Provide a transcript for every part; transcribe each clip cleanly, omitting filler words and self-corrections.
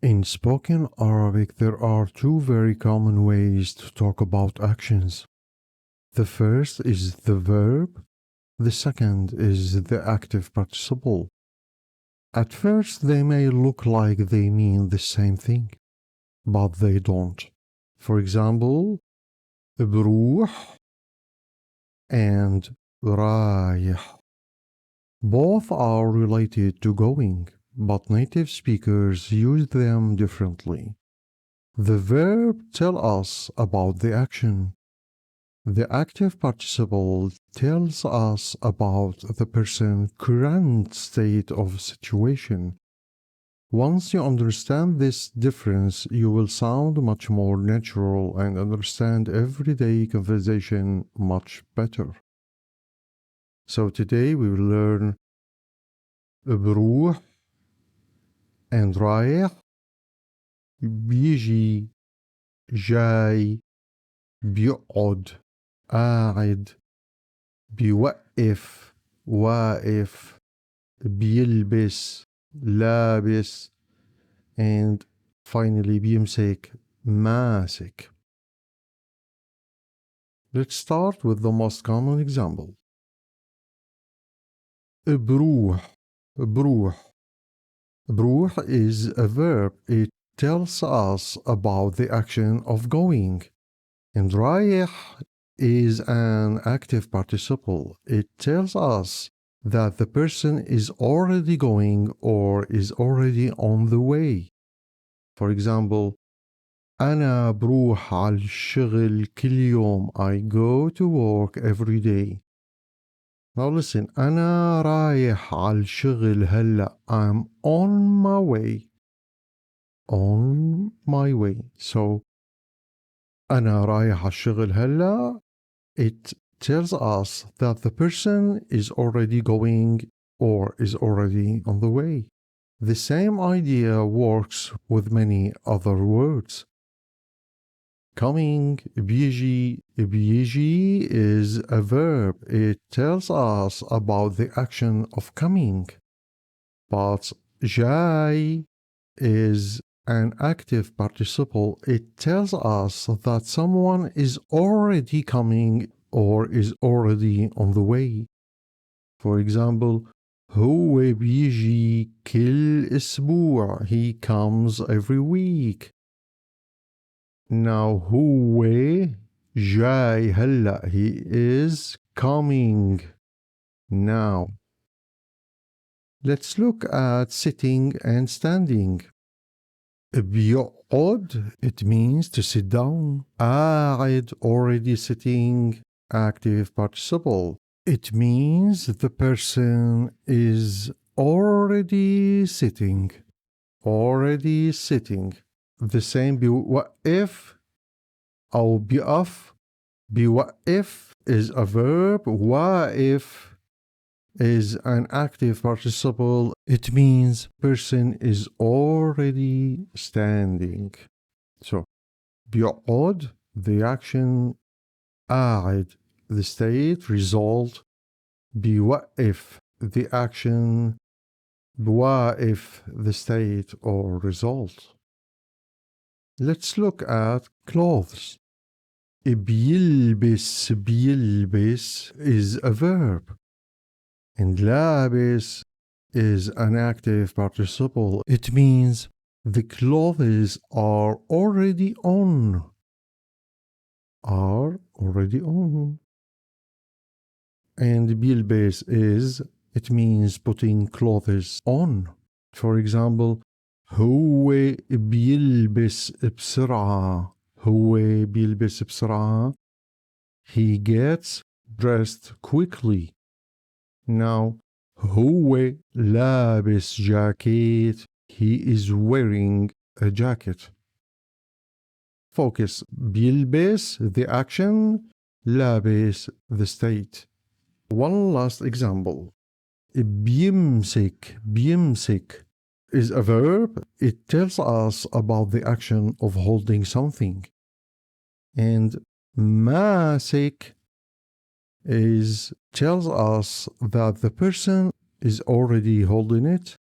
In spoken Arabic, there are two very common ways to talk about actions. The first is the verb, the second is the active participle. At first, they may look like they mean the same thing, but they don't. For example, بروح and رايح. Both are related to going, but native speakers use them differently. The verb tells us about the action. The active participle tells us about the person's current state of situation. Once you understand this difference, you will sound much more natural and understand everyday conversation much better. So today we will learn بروح and رايح, بيجي, جاي, بيقعد, قاعد, بيوقف, واقف, بيلبس, لابس, and finally بيمسك, ماسك. Let's start with the most common example. بروح, بروح. بروح is a verb. It tells us about the action of going. And رايح is an active participle. It tells us that the person is already going or is already on the way. For example, أنا بروح على الشغل كل يوم. I go to work every day. Now listen, أنا رايح على الشغل هلا. I'm on my way. On my way. So أنا رايح على الشغل هلا. It tells us that the person is already going or is already on the way. The same idea works with many other words. Coming, بيجي, بيجي is a verb. It tells us about the action of coming. But جاي is an active participle. It tells us that someone is already coming or is already on the way. For example, هو بيجي كل أسبوع. He comes every week. Now هو جاي هلا. He is coming now. Let's look at sitting and standing. بيقعد, it means to sit down. قاعد, already sitting, active participle. It means the person is already sitting. Already sitting. The same بيوقف أو بيقف. بيوقف is a verb. واقف is an active participle. It means person is already standing. So بيقعد, the action, قاعد, the state, result, بيوقف, the action, بواقف, the state or result. Let's look at clothes. بيلبس, بيلبس is a verb. And لابس is an active participle. It means the clothes are already on. Are already on. And بيلبس is, it means putting clothes on. For example, هو بيلبس بسرعة. هو بيلبس بسرعة. He gets dressed quickly. Now, هو لابس جاكيت. He is wearing a jacket. Focus. بيلبس, the action. لابس, the state. One last example. بيمسك, بيمسك is a verb. It tells us about the action of holding something. And ماسك tells us that the person is already holding it.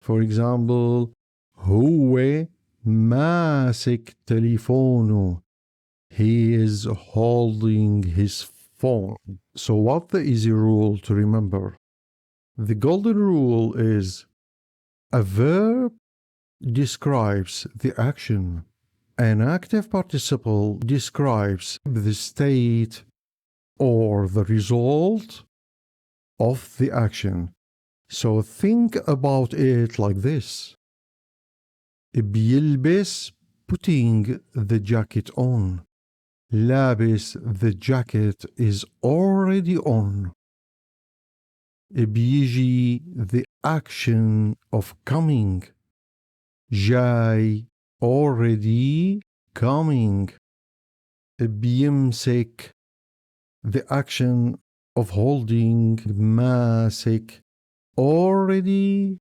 For example, هو ماسك تليفونه. He is holding his phone. So what's the easy rule to remember? The golden rule is a verb describes the action. An active participle describes the state or the result of the action. So think about it like this. بيلبس, putting the jacket on. لابس, the jacket is already on. بيجي, the action of coming. جاي, already coming. بيمسك, the action of holding. ماسك, already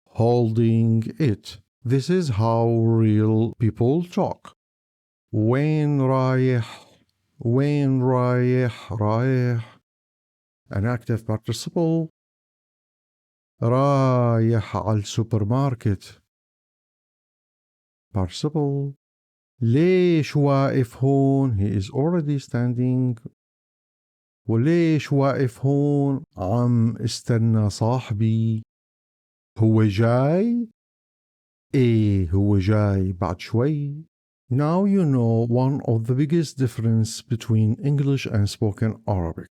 holding it. This is how real people talk. وين رايح, وين رايح, رايح. An active participle. رايح على السوبرماركت. Participle. ليش واقف هون? He is already standing. وليش واقف هون؟ عم استنى صاحبي. هو جاي؟ إيه هو جاي بعد شوي. Now you know one of the biggest difference between English and spoken Arabic.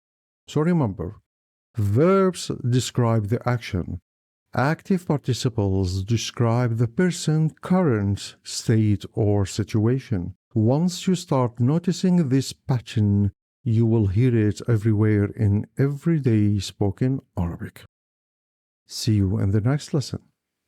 So remember, verbs describe the action. Active participles describe the person's current state or situation. Once you start noticing this pattern, you will hear it everywhere in everyday spoken Arabic. See you in the next lesson.